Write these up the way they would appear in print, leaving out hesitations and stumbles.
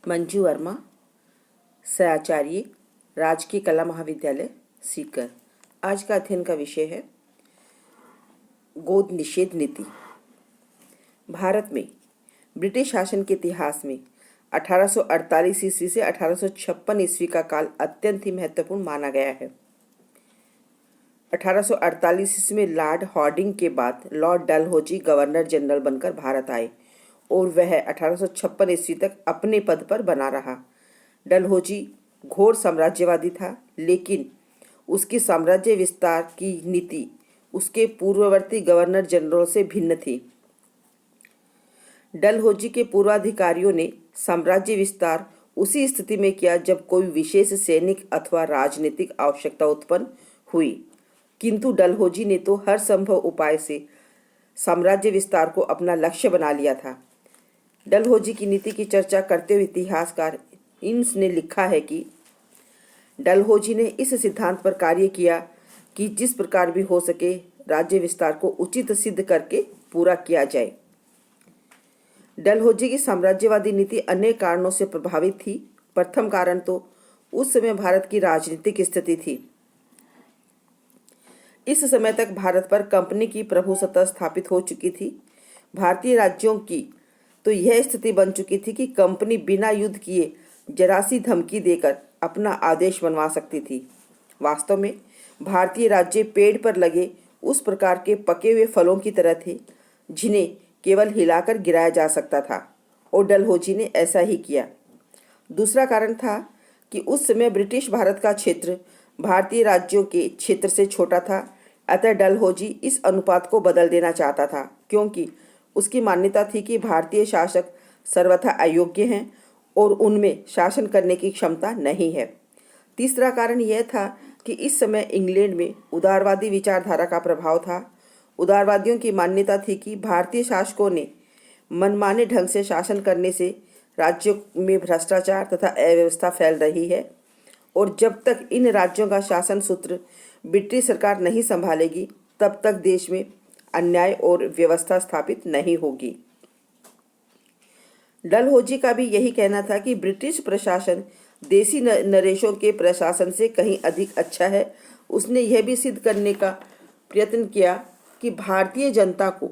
मंजू वर्मा, सहआचार्य, राजकीय कला महाविद्यालय, सीकर। आज का अध्ययन का विषय है गोद निषेध नीति। भारत में ब्रिटिश शासन के इतिहास में 1848 ईस्वी से 1856 ईस्वी का काल अत्यंत ही महत्वपूर्ण माना गया है। 1848 ईस्वी में लॉर्ड हॉर्डिंग के बाद लॉर्ड डलहौजी गवर्नर जनरल बनकर भारत आए और वह 1856 ईस्वी तक अपने पद पर बना रहा। डलहौजी घोर साम्राज्यवादी था, लेकिन उसकी साम्राज्य विस्तार की नीति उसके पूर्ववर्ती गवर्नर जनरल से भिन्न थी। डलहौजी के पूर्वाधिकारियों ने साम्राज्य विस्तार उसी स्थिति में किया जब कोई विशेष सैनिक अथवा राजनीतिक आवश्यकता उत्पन्न हुई, किंतु डलहौजी ने तो हर संभव उपाय से साम्राज्य विस्तार को अपना लक्ष्य बना लिया था। डलहौजी की नीति की चर्चा करते हुए इतिहासकार इन्स ने लिखा है कि डलहौजी ने इस सिद्धांत पर कार्य किया कि जिस प्रकार भी हो सके राज्य विस्तार को उचित सिद्ध करके पूरा किया जाए। डलहौजी की साम्राज्यवादी नीति अनेक कारणों से प्रभावित थी। प्रथम कारण तो उस समय भारत की राजनीतिक स्थिति थी। इस समय तक भारत पर कंपनी की प्रभुसत्ता स्थापित हो चुकी थी। भारतीय राज्यों की तो यह स्थिति बन चुकी थी कि कंपनी बिना युद्ध किए जरा सी धमकी देकर अपना आदेश बनवा सकती थी। वास्तव में भारतीय राज्य पेड़ पर लगे उस प्रकार के पके हुए फलों की तरह थे जिन्हें केवल हिलाकर गिराया जा सकता था, और डलहौजी ने ऐसा ही किया। दूसरा कारण था कि उस समय ब्रिटिश भारत का क्षेत्र भारतीय राज्यों के क्षेत्र से छोटा था। अतः डलहौजी इस अनुपात को बदल देना चाहता था, क्योंकि उसकी मान्यता थी कि भारतीय शासक सर्वथा अयोग्य हैं और उनमें शासन करने की क्षमता नहीं है। तीसरा कारण यह था कि इस समय इंग्लैंड में उदारवादी विचारधारा का प्रभाव था। उदारवादियों की मान्यता थी कि भारतीय शासकों ने मनमाने ढंग से शासन करने से राज्यों में भ्रष्टाचार तथा अव्यवस्था फैल रही है, और जब तक इन राज्यों का शासन सूत्र ब्रिटिश सरकार नहीं संभालेगी तब तक देश में अन्याय और व्यवस्था स्थापित नहीं होगी। डलहौजी का भी यही कहना था कि ब्रिटिश प्रशासन देसी नरेशों के प्रशासन से कहीं अधिक अच्छा है। उसने यह भी सिद्ध करने का प्रयत्न किया कि भारतीय जनता को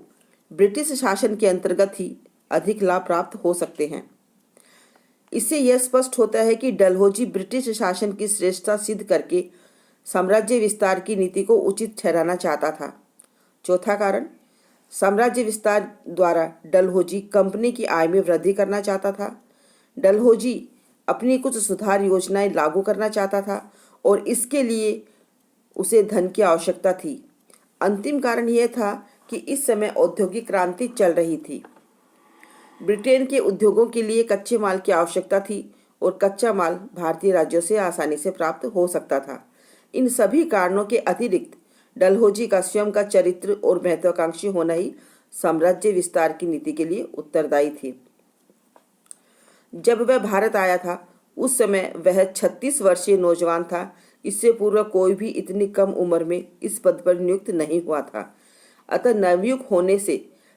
ब्रिटिश शासन के अंतर्गत ही अधिक लाभ प्राप्त हो सकते हैं। इससे यह स्पष्ट होता है कि डलहौजी ब्रिटिश शासन की श्रेष्ठता सिद्ध करके साम्राज्य विस्तार की नीति को उचित ठहराना चाहता था। चौथा कारण, साम्राज्य विस्तार द्वारा डलहौजी कंपनी की आय में वृद्धि करना चाहता था। डलहौजी अपनी कुछ सुधार योजनाएं लागू करना चाहता था और इसके लिए उसे धन की आवश्यकता थी। अंतिम कारण यह था कि इस समय औद्योगिक क्रांति चल रही थी। ब्रिटेन के उद्योगों के लिए कच्चे माल की आवश्यकता थी और कच्चा माल भारतीय राज्यों से आसानी से प्राप्त हो सकता था। इन सभी कारणों के अतिरिक्त डलहौजी का स्वयं का चरित्र और महत्वाकांक्षी होना ही साम्राज्य विस्तार की नीति के लिए उत्तरदायी थी। जब वह भारत आया था उस समय वह 36 वर्षीय नौजवान था। इससे पूर्व कोई भी इतनी कम उम्र में इस पद पर नियुक्त नहीं हुआ था। अतः नवयुक्त होने से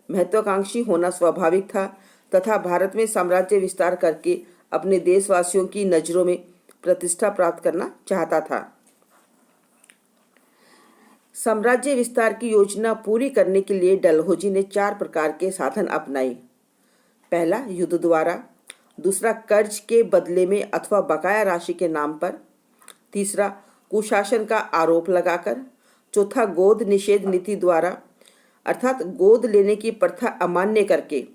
महत्वाकांक्षी होना स्वाभाविक था तथा भारत में साम्राज्य विस्तार करके अपने देशवासियों की नजरों में प्रतिष्ठा प्राप्त करना चाहता था। साम्राज्य विस्तार की योजना पूरी करने के लिए डलहौजी ने 4 प्रकार के साधन अपनाए। पहला, युद्ध द्वारा। दूसरा, कर्ज के बदले में अथवा बकाया राशि के नाम पर। तीसरा, कुशासन का आरोप लगाकर। चौथा, गोद निषेध नीति द्वारा, अर्थात गोद लेने की प्रथा अमान्य करके।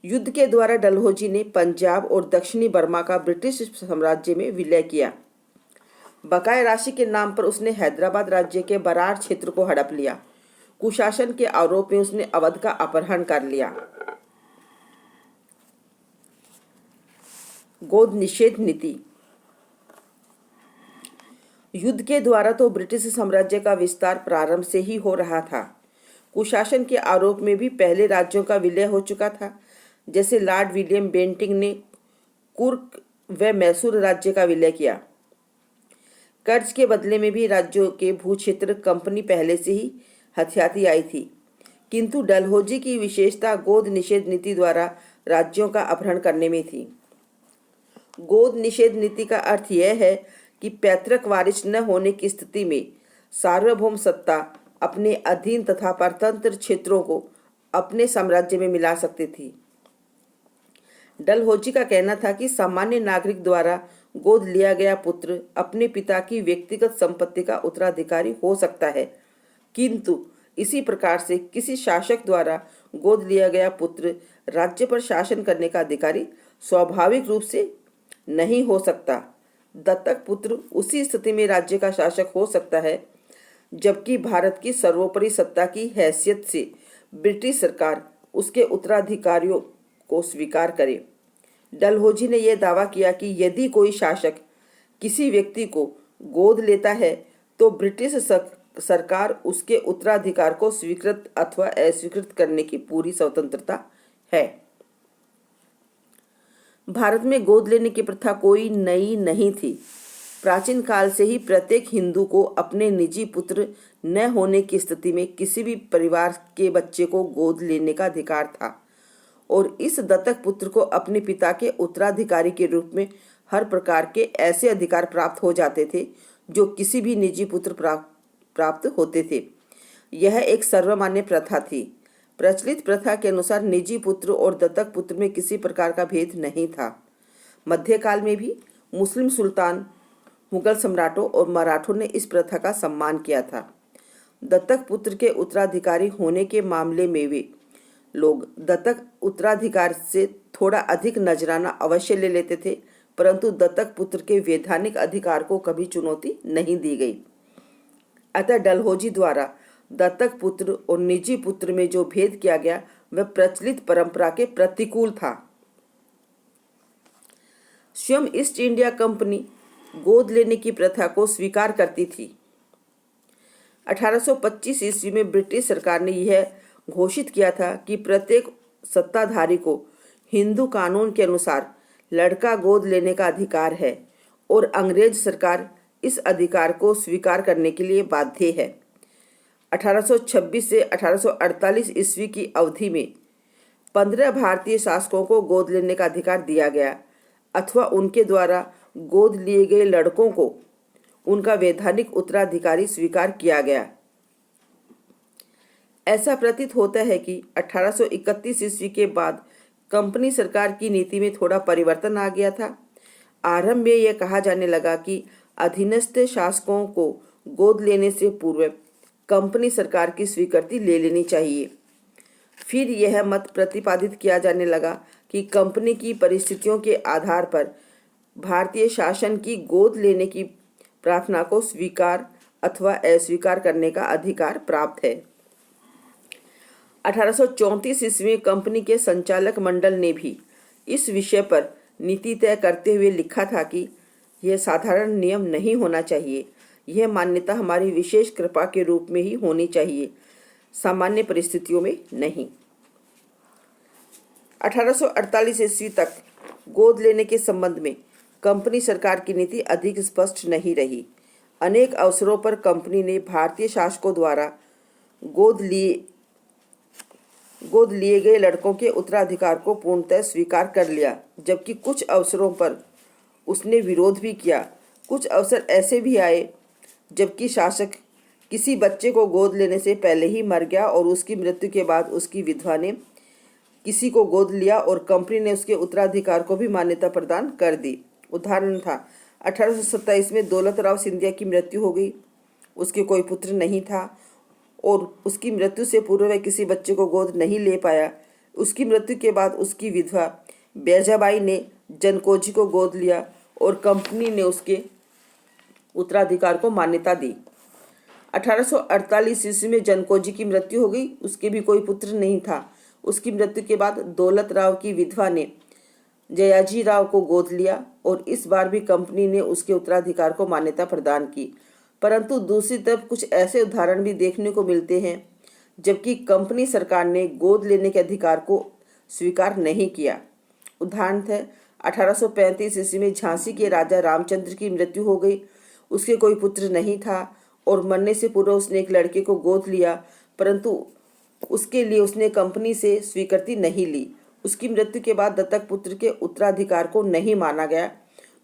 युद्ध के द्वारा डलहौजी ने पंजाब और दक्षिणी बर्मा का ब्रिटिश साम्राज्य में विलय किया। बकाया राशि के नाम पर उसने हैदराबाद राज्य के बरार क्षेत्र को हड़प लिया। कुशासन के आरोप में उसने अवध का अपहरण कर लिया। गोद निषेध नीति। युद्ध के द्वारा तो ब्रिटिश साम्राज्य का विस्तार प्रारंभ से ही हो रहा था। कुशासन के आरोप में भी पहले राज्यों का विलय हो चुका था, जैसे लॉर्ड विलियम बेंटिंग ने कुर्क व मैसूर राज्य का विलय किया। कर्ज के बदले में भी राज्यों के भूक्षेत्र कंपनी पहले से ही हथियाती आई थी, किंतु डलहौजी की विशेषता गोद निषेध नीति द्वारा राज्यों का अपहरण करने में थी। गोद निषेध नीति का अर्थ यह है कि पैतृक वारिस न होने की स्थिति में सार्वभौम सत्ता अपने अधीन तथा परतंत्र क्षेत्रों को अपने साम्राज्य में मिला सकती थी। डलहौजी का कहना था कि सामान्य नागरिक द्वारा गोद लिया गया पुत्र अपने पिता की व्यक्तिगत संपत्ति का उत्तराधिकारी हो सकता है, किंतु इसी प्रकार से किसी शासक द्वारा गोद लिया गया पुत्र राज्य पर शासन करने का अधिकारी स्वाभाविक रूप से नहीं हो सकता। दत्तक पुत्र उसी स्थिति में राज्य का शासक हो सकता है जबकि भारत की सर्वोपरि सत्ता की हैसियत से ब्रिटिश सरकार उसके उत्तराधिकारियों को स्वीकार करे। डलहौजी ने यह दावा किया कि यदि कोई शासक किसी व्यक्ति को गोद लेता है तो ब्रिटिश सरकार उसके उत्तराधिकार को स्वीकृत अथवा अस्वीकृत करने की पूरी स्वतंत्रता है। भारत में गोद लेने की प्रथा कोई नई नहीं थी। प्राचीन काल से ही प्रत्येक हिंदू को अपने निजी पुत्र न होने की स्थिति में किसी भी परिवार के बच्चे को गोद लेने का अधिकार था और इस दत्तक पुत्र को अपने पिता के उत्तराधिकारी के रूप में हर प्रकार के ऐसे अधिकार प्राप्त हो जाते थे जो किसी भी निजी पुत्र प्राप्त होते थे। यह एक सर्वमान्य प्रथा थी। प्रचलित प्रथा के अनुसार निजी पुत्र और दत्तक पुत्र में किसी प्रकार का भेद नहीं था। मध्यकाल में भी मुस्लिम सुल्तान, मुगल सम्राटों और मराठों ने इस प्रथा का सम्मान किया था। दत्तक पुत्र के उत्तराधिकारी होने के मामले में वे लोग दत्तक उत्तराधिकार से थोड़ा अधिक नजराना अवश्य ले लेते थे, परंतु दत्तक पुत्र के वैधानिक अधिकार को कभी चुनौती नहीं दी गई। अतः डलहौजी द्वारा दत्तक पुत्र और निजी पुत्र में जो भेद किया गया वह प्रचलित परंपरा के प्रतिकूल था। स्वयं ईस्ट इंडिया कंपनी गोद लेने की प्रथा को स्वीकार करती थी। 1825 ईस्वी में ब्रिटिश सरकार ने यह घोषित किया था कि प्रत्येक सत्ताधारी को हिंदू कानून के अनुसार लड़का गोद लेने का अधिकार है और अंग्रेज सरकार इस अधिकार को स्वीकार करने के लिए बाध्य है। 1826 से 1848 ईस्वी की अवधि में 15 भारतीय शासकों को गोद लेने का अधिकार दिया गया अथवा उनके द्वारा गोद लिए गए लड़कों को उनका वैधानिक उत्तराधिकारी स्वीकार किया गया। ऐसा प्रतीत होता है कि 1831 ईस्वी के बाद कंपनी सरकार की नीति में थोड़ा परिवर्तन आ गया था। आरंभ में यह कहा जाने लगा कि अधीनस्थ शासकों को गोद लेने से पूर्व कंपनी सरकार की स्वीकृति ले लेनी चाहिए। फिर यह मत प्रतिपादित किया जाने लगा कि कंपनी की परिस्थितियों के आधार पर भारतीय शासन की गोद लेने की प्रार्थना को स्वीकार अथवा अस्वीकार करने का अधिकार प्राप्त है। 1834 ईस्वी में कंपनी के संचालक मंडल ने भी इस विषय पर नीति तय करते हुए लिखा था कि यह साधारण नियम नहीं होना चाहिए, यह मान्यता हमारी विशेष कृपा के रूप में ही होनी चाहिए, सामान्य परिस्थितियों में नहीं। 1848 ईस्वी तक गोद लेने के संबंध में कंपनी सरकार की नीति अधिक स्पष्ट नहीं रही। अनेक अवसरों पर कंपनी ने भारतीय शासकों द्वारा गोद लिए गए लड़कों के उत्तराधिकार को पूर्णतः स्वीकार कर लिया, जबकि कुछ अवसरों पर उसने विरोध भी किया। कुछ अवसर ऐसे भी आए जबकि शासक किसी बच्चे को गोद लेने से पहले ही मर गया और उसकी मृत्यु के बाद उसकी विधवा ने किसी को गोद लिया और कंपनी ने उसके उत्तराधिकार को भी मान्यता प्रदान कर दी। उदाहरण था 1827 में दौलत राव सिंधिया की मृत्यु हो गई। उसके कोई पुत्र नहीं था और उसकी मृत्यु से पूर्व वह किसी बच्चे को गोद नहीं ले पाया। उसकी मृत्यु के बाद उसकी विधवा बैजाबाई ने जनकोजी को गोद लिया और कंपनी ने उसके उत्तराधिकार को मान्यता दी। 1848 ईस्वी में जनकोजी की मृत्यु हो गई। उसके भी कोई पुत्र नहीं था। उसकी मृत्यु के बाद दौलत राव की विधवा ने जयाजी राव को गोद लिया और इस बार भी कंपनी ने उसके उत्तराधिकार को मान्यता प्रदान की। परंतु दूसरी तरफ कुछ ऐसे उदाहरण भी देखने को मिलते हैं जबकि कंपनी सरकार ने गोद लेने के अधिकार को स्वीकार नहीं किया। उदाहरण है 1835 ईस्वी में झांसी के राजा रामचंद्र की मृत्यु हो गई। उसके कोई पुत्र नहीं था और मरने से पूर्व उसने एक लड़के को गोद लिया, परंतु उसके लिए उसने कंपनी से स्वीकृति नहीं ली। उसकी मृत्यु के बाद दत्तक पुत्र के उत्तराधिकार को नहीं माना गया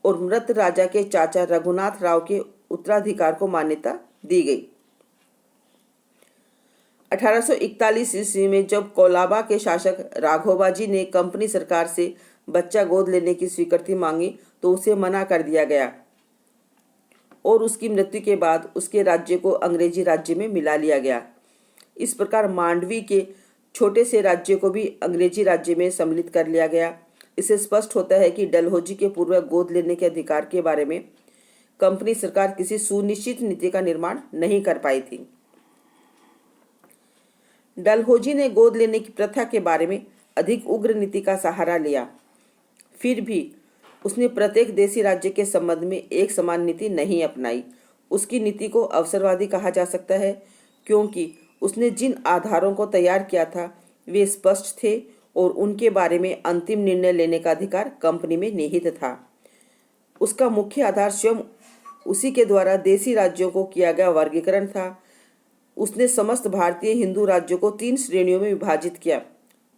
और मृत राजा के चाचा रघुनाथ राव के उत्तराधिकार को मान्यता दी गई। 1841 ईस्वी में जब कोलाबा के शासक राघोबाजी ने कंपनी सरकार से बच्चा गोद लेने की स्वीकृति मांगी तो उसे मना कर दिया गया और उसकी मृत्यु के बाद उसके राज्य को अंग्रेजी राज्य में मिला लिया गया। इस प्रकार मांडवी के छोटे से राज्य को भी अंग्रेजी राज्य में सम्मिलित कर लिया गया। इससे स्पष्ट होता है कि डलहौजी के पूर्व गोद लेने के अधिकार के बारे में कंपनी सरकार किसी सुनिश्चित नीति का निर्माण नहीं कर पाई थी। डलहौजी ने गोद लेने की प्रथा के बारे में अधिक उग्र नीति का सहारा लिया। फिर भी उसने प्रत्येक देशी राज्य के संबंध में एक समान नीति नहीं अपनाई। उसकी नीति को अवसरवादी कहा जा सकता है क्योंकि उसने जिन आधारों को तैयार किया था वे स्पष्ट थे और उनके बारे में अंतिम निर्णय लेने का अधिकार कंपनी में निहित था। उसका मुख्य आधार स्वयं उसी के द्वारा देशी राज्यों को किया गया वर्गीकरण था। उसने समस्त भारतीय हिंदू राज्यों को 3 श्रेणियों में विभाजित किया: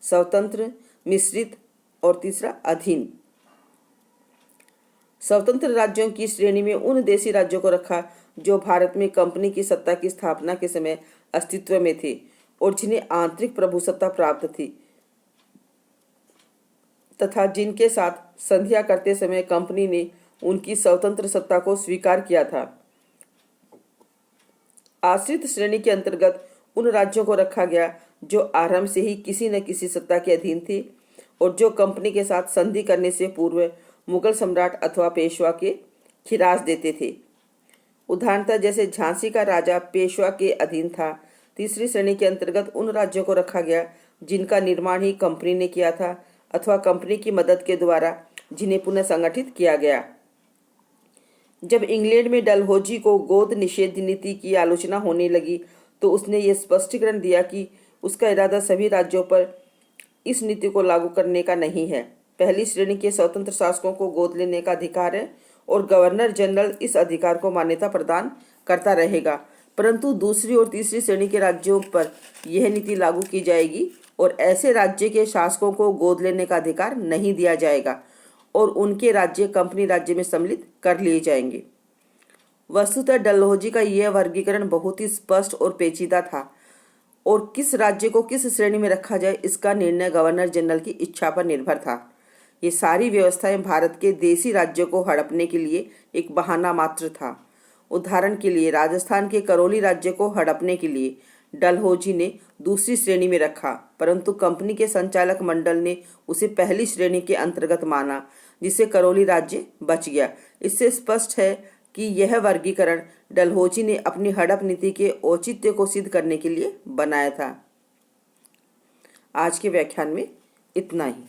स्वतंत्र, मिश्रित और तीसरा अधीन। स्वतंत्र राज्यों की श्रेणी में उन देशी राज्यों को रखा जो भारत में कंपनी की सत्ता की स्थापना के समय अस्तित्व में थे और जिन्हें आंतरिक प्रभुसत्ता प्राप्त थी तथा जिनके साथ संधिया करते समय कंपनी ने उनकी स्वतंत्र सत्ता को स्वीकार किया था। आश्रित श्रेणी के अंतर्गत उन राज्यों को रखा गया जो आरंभ से ही किसी न किसी सत्ता के अधीन थे और जो कंपनी के साथ संधि करने से पूर्व मुगल सम्राट अथवा पेशवा के खिराज देते थे। उदाहरणतः जैसे झांसी का राजा पेशवा के अधीन था। तीसरी श्रेणी के अंतर्गत उन राज्यों को रखा गया जिनका निर्माण ही कंपनी ने किया था अथवा कंपनी की मदद के द्वारा जिन्हें पुनः संगठित किया गया। जब इंग्लैंड में डलहौजी को गोद निषेध नीति की आलोचना होने लगी तो उसने ये स्पष्टीकरण दिया कि उसका इरादा सभी राज्यों पर इस नीति को लागू करने का नहीं है। पहली श्रेणी के स्वतंत्र शासकों को गोद लेने का अधिकार है और गवर्नर जनरल इस अधिकार को मान्यता प्रदान करता रहेगा, परंतु दूसरी और तीसरी श्रेणी के राज्यों पर यह नीति लागू की जाएगी और ऐसे राज्य के शासकों को गोद लेने का अधिकार नहीं दिया जाएगा और उनके राज्य कंपनी राज्य में सम्मिलित कर लिए जाएंगे। वस्तुतः डलहौजी का यह वर्गीकरण बहुत ही स्पष्ट और पेचीदा था और किस राज्य को किस श्रेणी में रखा जाए इसका निर्णय गवर्नर जनरल की इच्छा पर निर्भर था। ये सारी व्यवस्थाएं भारत के देशी राज्यों को हड़पने के लिए एक बहाना मात्र था। उदाहरण के लिए राजस्थान के करौली राज्य को हड़पने के लिए डलहौजी ने दूसरी श्रेणी में रखा, परंतु कंपनी के संचालक मंडल ने उसे पहली श्रेणी के अंतर्गत माना, जिससे करौली राज्य बच गया। इससे स्पष्ट है कि यह वर्गीकरण डलहौजी ने अपनी हड़प नीति के औचित्य को सिद्ध करने के लिए बनाया था। आज के व्याख्यान में इतना ही।